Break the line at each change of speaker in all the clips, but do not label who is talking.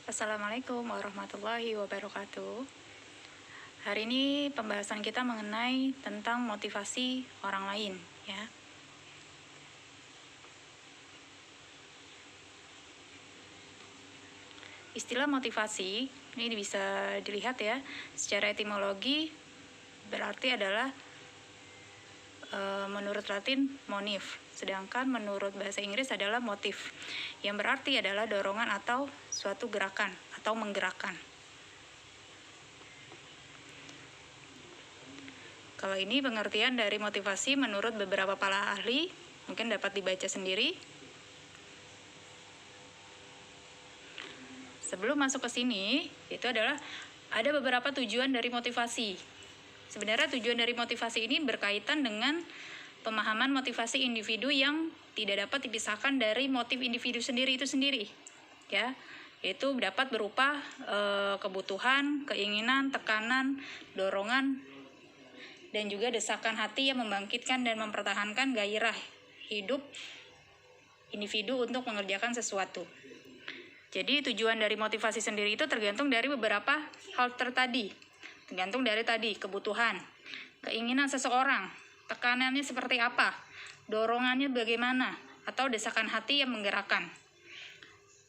Assalamualaikum warahmatullahi wabarakatuh. Hari ini pembahasan kita mengenai tentang motivasi orang lain, ya. Istilah motivasi ini bisa dilihat ya, secara etimologi berarti adalah menurut Latin motiv, sedangkan menurut bahasa Inggris adalah motif, yang berarti adalah dorongan atau suatu gerakan atau menggerakkan. Kalau ini pengertian dari motivasi menurut beberapa para ahli, mungkin dapat dibaca sendiri. Sebelum masuk ke sini, itu adalah ada beberapa tujuan dari motivasi. Sebenarnya tujuan dari motivasi ini berkaitan dengan pemahaman motivasi individu yang tidak dapat dipisahkan dari motif individu sendiri itu sendiri, ya. Yaitu dapat berupa kebutuhan, keinginan, tekanan, dorongan, dan juga desakan hati yang membangkitkan dan mempertahankan gairah hidup individu untuk mengerjakan sesuatu. Jadi tujuan dari motivasi sendiri itu tergantung dari beberapa hal tadi. Tergantung dari tadi kebutuhan, keinginan seseorang, tekanannya seperti apa, dorongannya bagaimana, atau desakan hati yang menggerakkan.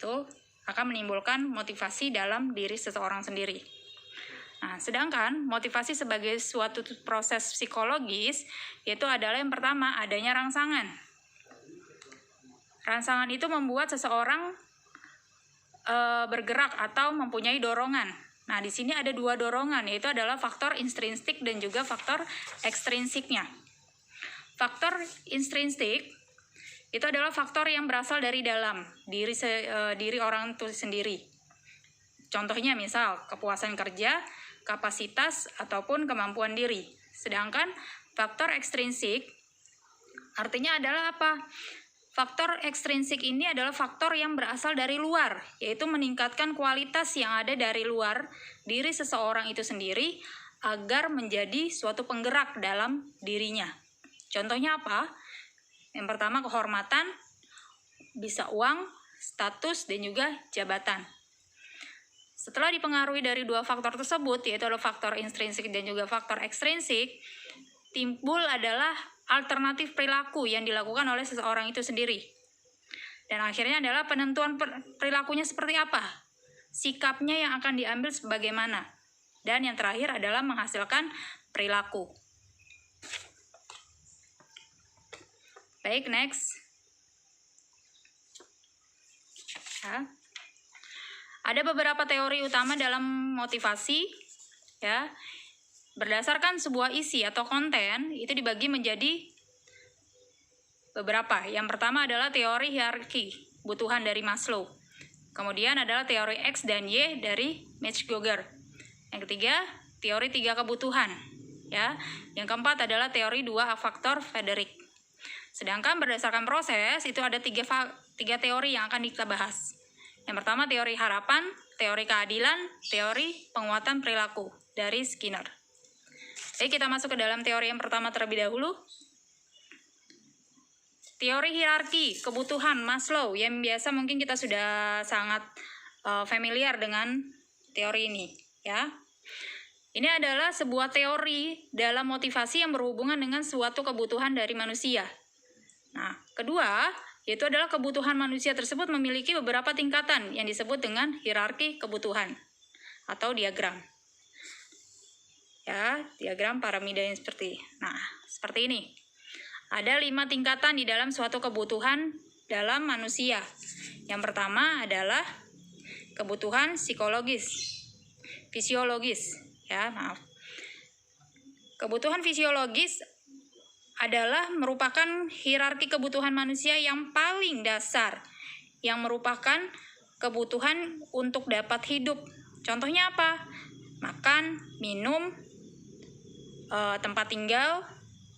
Itu akan menimbulkan motivasi dalam diri seseorang sendiri. Nah, sedangkan motivasi sebagai suatu proses psikologis yaitu adalah yang pertama adanya rangsangan. Rangsangan itu membuat seseorang bergerak atau mempunyai dorongan. Nah, di sini ada dua dorongan, yaitu adalah faktor intrinsik dan juga faktor ekstrinsiknya. Faktor intrinsik itu adalah faktor yang berasal dari dalam diri orang itu sendiri. Contohnya misal kepuasan kerja, kapasitas, ataupun kemampuan diri. Sedangkan faktor ekstrinsik artinya adalah apa? Faktor ekstrinsik ini adalah faktor yang berasal dari luar, yaitu meningkatkan kualitas yang ada dari luar diri seseorang itu sendiri agar menjadi suatu penggerak dalam dirinya. Contohnya apa? Yang pertama kehormatan, bisa uang, status, dan juga jabatan. Setelah dipengaruhi dari dua faktor tersebut, yaitu adalah faktor intrinsik dan juga faktor ekstrinsik, timbul adalah alternatif perilaku yang dilakukan oleh seseorang itu sendiri. Dan akhirnya adalah penentuan perilakunya seperti apa, sikapnya yang akan diambil sebagaimana. Dan yang terakhir adalah menghasilkan perilaku. Baik, next. Ya. Ada beberapa teori utama dalam motivasi, ya. Berdasarkan sebuah isi atau konten, itu dibagi menjadi beberapa. Yang pertama adalah teori hierarki kebutuhan dari Maslow. Kemudian adalah teori X dan Y dari Hertzberger. Yang ketiga, teori 3 kebutuhan. Ya. Yang keempat adalah teori 2 faktor Frederick. Sedangkan berdasarkan proses, itu ada tiga teori yang akan kita bahas. Yang pertama teori harapan, teori keadilan, teori penguatan perilaku dari Skinner. Jadi kita masuk ke dalam teori yang pertama terlebih dahulu. Teori hierarki kebutuhan Maslow yang biasa mungkin kita sudah sangat familiar dengan teori ini, ya. Ini adalah sebuah teori dalam motivasi yang berhubungan dengan suatu kebutuhan dari manusia. Nah, kedua, yaitu adalah kebutuhan manusia tersebut memiliki beberapa tingkatan yang disebut dengan hierarki kebutuhan atau diagram. Ya, diagram piramida yang seperti ini. Ada 5 tingkatan di dalam suatu kebutuhan dalam manusia. Yang pertama adalah kebutuhan fisiologis. Kebutuhan fisiologis adalah merupakan hierarki kebutuhan manusia yang paling dasar, yang merupakan kebutuhan untuk dapat hidup. Contohnya apa? Makan, minum, tempat tinggal,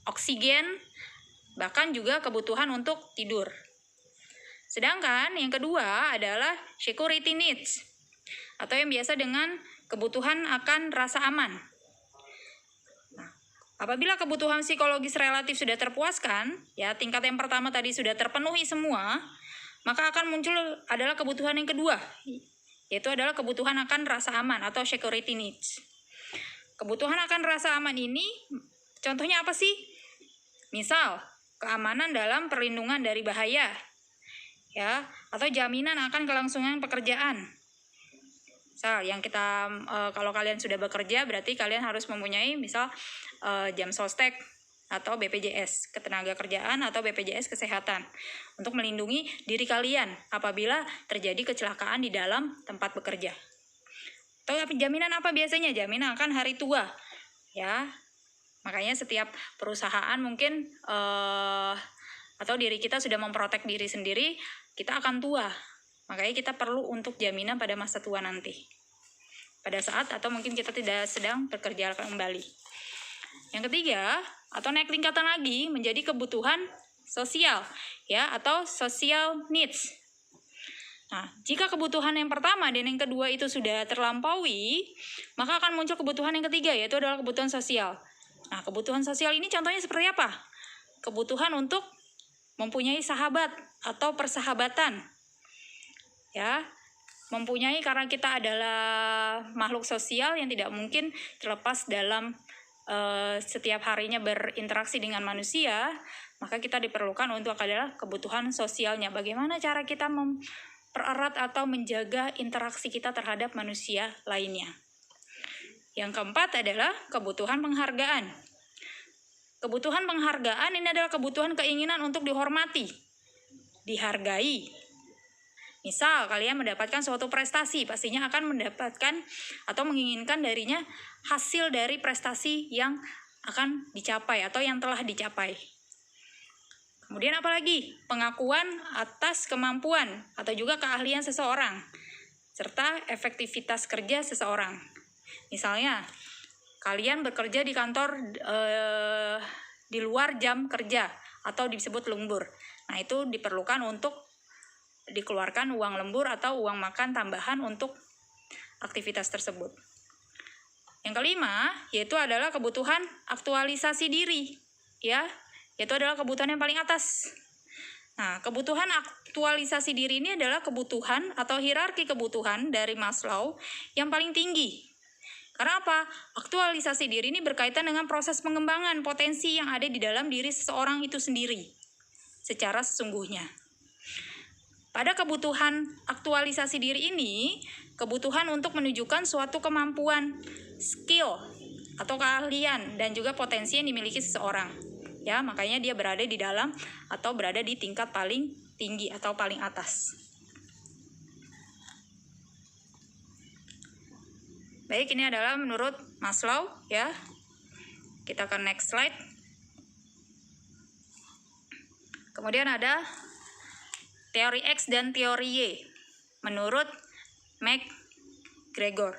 oksigen, bahkan juga kebutuhan untuk tidur. Sedangkan yang kedua adalah security needs, atau yang biasa dengan kebutuhan akan rasa aman. Nah, apabila kebutuhan psikologis relatif sudah terpuaskan, ya tingkat yang pertama tadi sudah terpenuhi semua, maka akan muncul adalah kebutuhan yang kedua, yaitu adalah kebutuhan akan rasa aman atau security needs. Kebutuhan akan rasa aman ini contohnya apa sih? Misal, keamanan dalam perlindungan dari bahaya, ya, atau jaminan akan kelangsungan pekerjaan. Misal, yang kita kalau kalian sudah bekerja berarti kalian harus mempunyai misal jam sostek atau BPJS Ketenagakerjaan atau BPJS Kesehatan untuk melindungi diri kalian apabila terjadi kecelakaan di dalam tempat bekerja. Atau jaminan apa biasanya? Jaminan akan hari tua, ya. Makanya setiap perusahaan mungkin atau diri kita sudah memprotek diri sendiri, kita akan tua. Makanya kita perlu untuk jaminan pada masa tua nanti. Pada saat atau mungkin kita tidak sedang bekerja kembali. Yang ketiga, atau naik tingkatan lagi menjadi kebutuhan sosial, ya, atau social needs. Nah, jika kebutuhan yang pertama dan yang kedua itu sudah terlampaui, maka akan muncul kebutuhan yang ketiga, yaitu adalah kebutuhan sosial. Nah, kebutuhan sosial ini contohnya seperti apa? Kebutuhan untuk mempunyai sahabat atau persahabatan. Ya, mempunyai karena kita adalah makhluk sosial yang tidak mungkin terlepas dalam setiap harinya berinteraksi dengan manusia, maka kita diperlukan untuk adalah kebutuhan sosialnya. Bagaimana cara kita mempererat atau menjaga interaksi kita terhadap manusia lainnya. Yang keempat adalah kebutuhan penghargaan. Kebutuhan penghargaan ini adalah kebutuhan keinginan untuk dihormati, dihargai. Misal kalian mendapatkan suatu prestasi, pastinya akan mendapatkan atau menginginkan darinya hasil dari prestasi yang akan dicapai atau yang telah dicapai. Kemudian apalagi? Pengakuan atas kemampuan atau juga keahlian seseorang, serta efektivitas kerja seseorang. Misalnya, kalian bekerja di kantor di luar jam kerja atau disebut lembur. Nah, itu diperlukan untuk dikeluarkan uang lembur atau uang makan tambahan untuk aktivitas tersebut. Yang kelima, yaitu adalah kebutuhan aktualisasi diri, ya, yaitu adalah kebutuhan yang paling atas. Nah, kebutuhan aktualisasi diri ini adalah kebutuhan atau hierarki kebutuhan dari Maslow yang paling tinggi. Karena apa? Aktualisasi diri ini berkaitan dengan proses pengembangan potensi yang ada di dalam diri seseorang itu sendiri secara sesungguhnya. Pada kebutuhan aktualisasi diri ini, kebutuhan untuk menunjukkan suatu kemampuan, skill, atau keahlian, dan juga potensi yang dimiliki seseorang. Ya, makanya dia berada di dalam atau berada di tingkat paling tinggi atau paling atas. Baik, ini adalah menurut Maslow, ya. Kita ke next slide. Kemudian ada teori X dan teori Y menurut McGregor.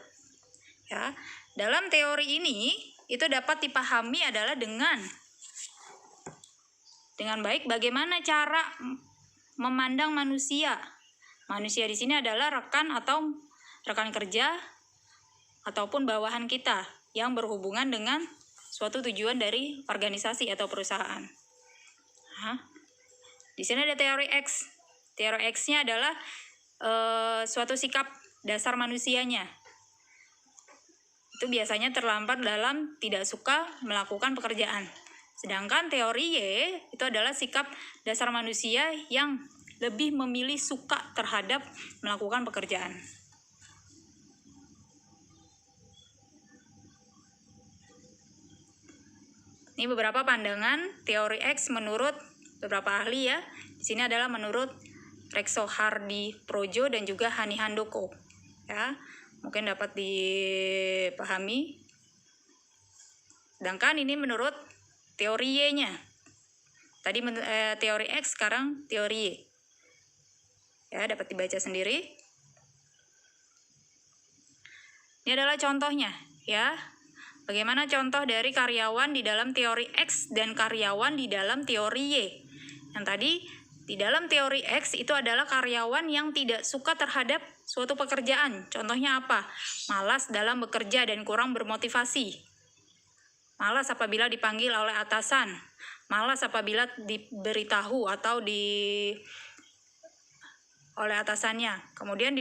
Ya, dalam teori ini itu dapat dipahami adalah dengan baik bagaimana cara memandang manusia. Manusia di sini adalah rekan atau rekan kerja ataupun bawahan kita yang berhubungan dengan suatu tujuan dari organisasi atau perusahaan. Di sini ada teori X. Teori X-nya adalah suatu sikap dasar manusianya. Itu biasanya terlambat dalam tidak suka melakukan pekerjaan. Sedangkan teori Y itu adalah sikap dasar manusia yang lebih memilih suka terhadap melakukan pekerjaan. Ini beberapa pandangan teori X menurut beberapa ahli, ya. Di sini adalah menurut Rekso Hardy Projo dan juga Hani Handoko, ya, mungkin dapat dipahami. Sedangkan ini menurut teori Y-nya. Tadi teori X, sekarang teori Y. Ya, dapat dibaca sendiri. Ini adalah contohnya, ya. Bagaimana contoh dari karyawan di dalam teori X dan karyawan di dalam teori Y. Yang tadi di dalam teori X itu adalah karyawan yang tidak suka terhadap suatu pekerjaan. Contohnya apa? Malas dalam bekerja dan kurang bermotivasi. Malas apabila dipanggil oleh atasan. Malas apabila diberitahu atau oleh atasannya. Kemudian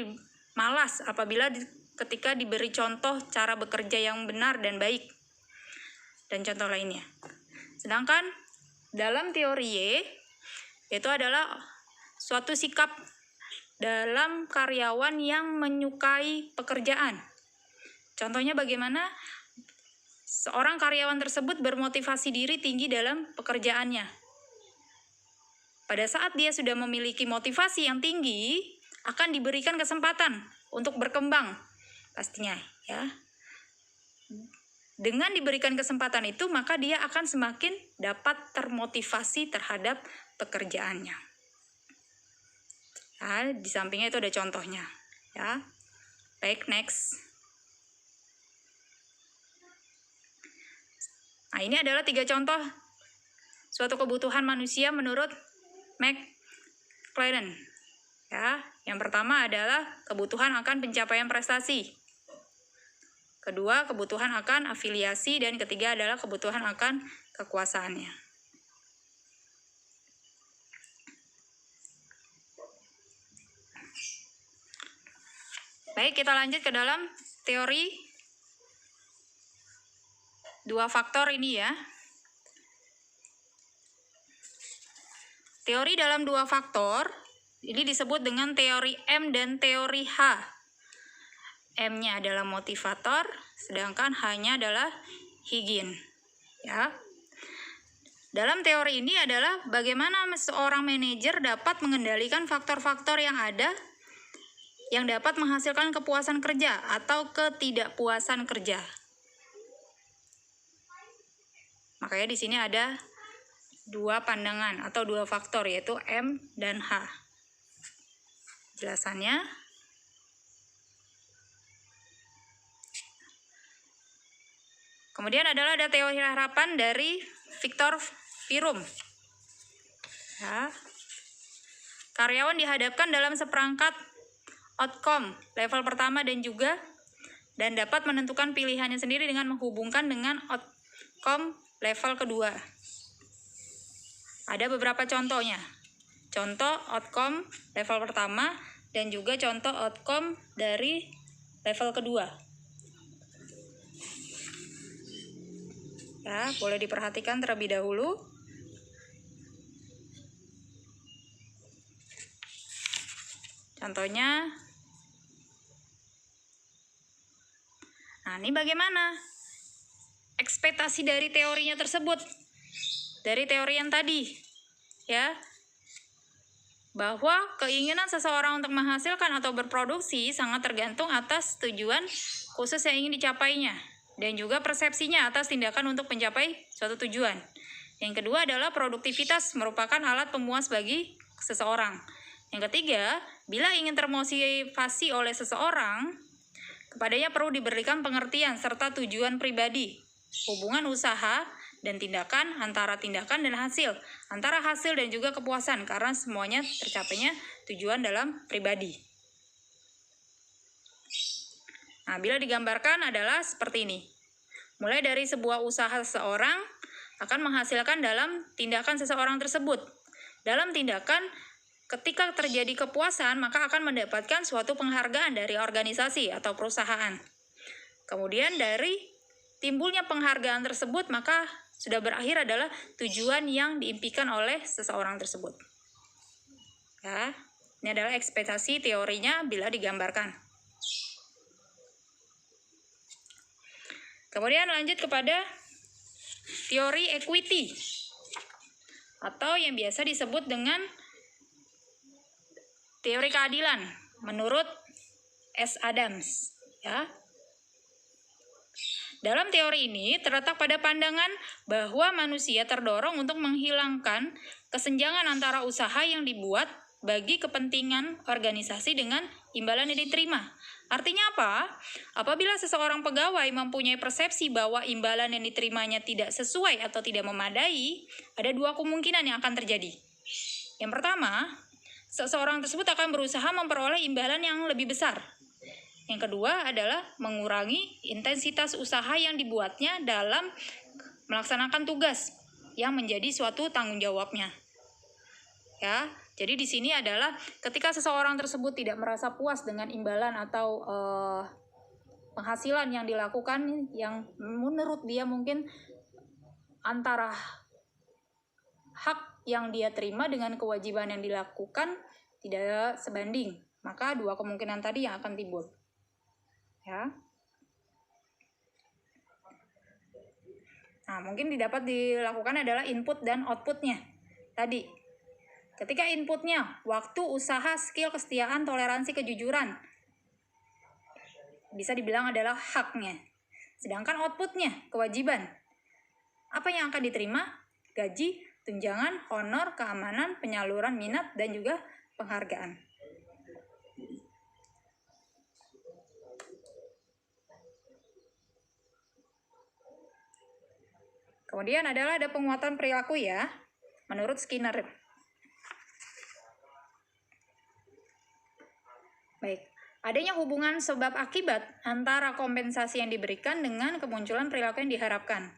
malas apabila ketika diberi contoh cara bekerja yang benar dan baik, dan contoh lainnya. Sedangkan dalam teori Y, itu adalah suatu sikap dalam karyawan yang menyukai pekerjaan. Contohnya bagaimana seorang karyawan tersebut bermotivasi diri tinggi dalam pekerjaannya. Pada saat dia sudah memiliki motivasi yang tinggi, akan diberikan kesempatan untuk berkembang pastinya, ya. Dengan diberikan kesempatan itu, maka dia akan semakin dapat termotivasi terhadap pekerjaannya. Nah, di sampingnya itu ada contohnya, ya. Baik, next. Nah, ini adalah 3 contoh suatu kebutuhan manusia menurut McLaren. Ya, yang pertama adalah kebutuhan akan pencapaian prestasi. Kedua, kebutuhan akan afiliasi, dan ketiga adalah kebutuhan akan kekuasaannya. Baik, kita lanjut ke dalam teori 2 faktor ini, ya. Teori dalam 2 faktor ini disebut dengan teori M dan teori H. M-nya adalah motivator, sedangkan H-nya adalah higien. Ya. Dalam teori ini adalah bagaimana seorang manajer dapat mengendalikan faktor-faktor yang ada yang dapat menghasilkan kepuasan kerja atau ketidakpuasan kerja. Makanya di sini ada 2 pandangan atau 2 faktor, yaitu M dan H. Jelasannya, kemudian adalah ada teori harapan dari Victor Pirum. Ya. Karyawan dihadapkan dalam seperangkat outcome level pertama dan dapat menentukan pilihannya sendiri dengan menghubungkan dengan outcome level kedua. Ada beberapa contohnya. Contoh outcome level pertama dan juga contoh outcome dari level kedua. Ya, boleh diperhatikan terlebih dahulu. Contohnya, nah ini bagaimana ekspektasi dari teorinya tersebut, dari teori yang tadi, ya, bahwa keinginan seseorang untuk menghasilkan atau berproduksi sangat tergantung atas tujuan khusus yang ingin dicapainya, dan juga persepsinya atas tindakan untuk mencapai suatu tujuan. Yang kedua adalah produktivitas merupakan alat pemuas bagi seseorang. Yang ketiga, bila ingin termotivasi oleh seseorang, kepadanya perlu diberikan pengertian serta tujuan pribadi, hubungan usaha dan tindakan, antara tindakan dan hasil, antara hasil dan juga kepuasan, karena semuanya tercapainya tujuan dalam pribadi. Nah, bila digambarkan adalah seperti ini. Mulai dari sebuah usaha seseorang akan menghasilkan dalam tindakan seseorang tersebut. Dalam tindakan, ketika terjadi kepuasan, maka akan mendapatkan suatu penghargaan dari organisasi atau perusahaan. Kemudian dari timbulnya penghargaan tersebut, maka sudah berakhir adalah tujuan yang diimpikan oleh seseorang tersebut. Ya, ini adalah ekspektasi teorinya bila digambarkan. Kemudian lanjut kepada teori equity, atau yang biasa disebut dengan teori keadilan menurut S. Adams, ya. Dalam teori ini terletak pada pandangan bahwa manusia terdorong untuk menghilangkan kesenjangan antara usaha yang dibuat bagi kepentingan organisasi dengan imbalan yang diterima. Artinya apa? Apabila seseorang pegawai mempunyai persepsi bahwa imbalan yang diterimanya tidak sesuai atau tidak memadai, ada 2 kemungkinan yang akan terjadi. Yang pertama, seseorang tersebut akan berusaha memperoleh imbalan yang lebih besar. Yang kedua adalah mengurangi intensitas usaha yang dibuatnya dalam melaksanakan tugas yang menjadi suatu tanggung jawabnya. Ya, Jadi di sini adalah ketika seseorang tersebut tidak merasa puas dengan imbalan atau penghasilan yang dilakukan yang menurut dia mungkin antara hak yang dia terima dengan kewajiban yang dilakukan tidak sebanding, maka dua kemungkinan tadi yang akan timbul. Ya. Nah, mungkin dapat dilakukan adalah input dan outputnya. Tadi, ketika inputnya waktu, usaha, skill, kesetiaan, toleransi, kejujuran, bisa dibilang adalah haknya. Sedangkan outputnya, kewajiban. Apa yang akan diterima? Gaji, tunjangan, honor, keamanan, penyaluran minat, dan juga penghargaan. Kemudian adalah ada penguatan perilaku ya, menurut Skinner. Baik, adanya hubungan sebab akibat antara kompensasi yang diberikan dengan kemunculan perilaku yang diharapkan.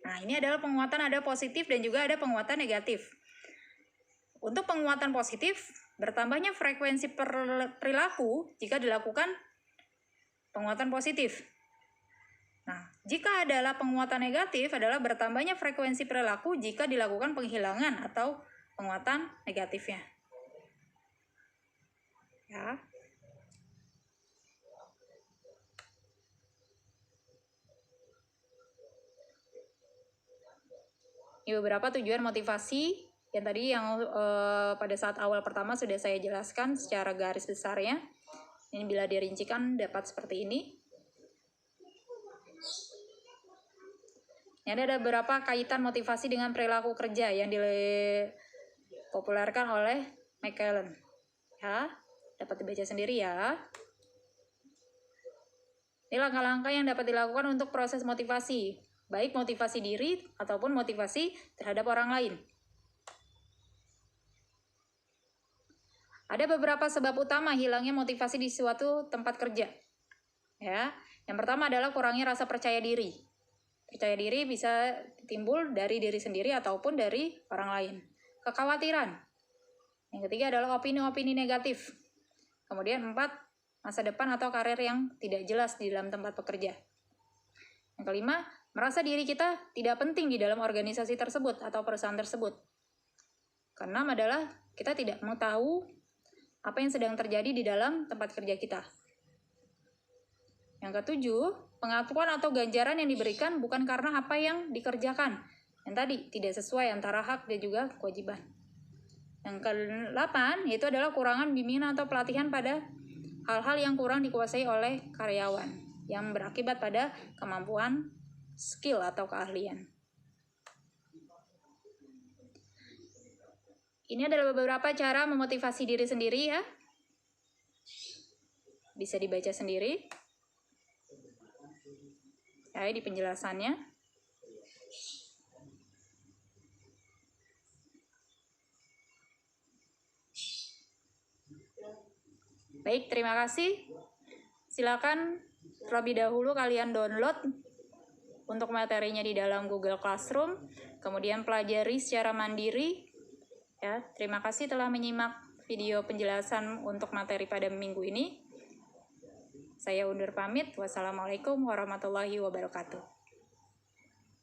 Nah, ini adalah penguatan ada positif dan juga ada penguatan negatif. Untuk penguatan positif, bertambahnya frekuensi perilaku jika dilakukan penguatan positif. Nah, jika adalah penguatan negatif adalah bertambahnya frekuensi perilaku jika dilakukan penghilangan atau penguatan negatifnya. Ya. Ini beberapa tujuan motivasi yang tadi pada saat awal pertama sudah saya jelaskan secara garis besarnya. Ini bila dirincikan dapat seperti ini. Ini ada beberapa kaitan motivasi dengan perilaku kerja yang dipopulerkan oleh McClellan. Ya, dapat dibaca sendiri ya. Ini langkah-langkah yang dapat dilakukan untuk proses motivasi, baik motivasi diri ataupun motivasi terhadap orang lain. Ada beberapa sebab utama hilangnya motivasi di suatu tempat kerja. Ya, yang pertama adalah kurangnya rasa percaya diri. Percaya diri bisa timbul dari diri sendiri ataupun dari orang lain. Kekhawatiran. Yang ketiga adalah opini-opini negatif. Kemudian 4, masa depan atau karir yang tidak jelas di dalam tempat bekerja. Yang kelima, merasa diri kita tidak penting di dalam organisasi tersebut atau perusahaan tersebut. Keenam adalah kita tidak mau tahu apa yang sedang terjadi di dalam tempat kerja kita. Yang ketujuh, pengakuan atau ganjaran yang diberikan bukan karena apa yang dikerjakan. Yang tadi, tidak sesuai antara hak dan juga kewajiban. Yang ke-8, yaitu adalah kurangan bimbingan atau pelatihan pada hal-hal yang kurang dikuasai oleh karyawan, yang berakibat pada kemampuan, skill, atau keahlian. Ini adalah beberapa cara memotivasi diri sendiri ya. Bisa dibaca sendiri. Ya, di penjelasannya. Baik, terima kasih. Silakan terlebih dahulu kalian download untuk materinya di dalam Google Classroom, kemudian pelajari secara mandiri. Ya, terima kasih telah menyimak video penjelasan untuk materi pada minggu ini. Saya undur pamit. Wassalamualaikum warahmatullahi wabarakatuh.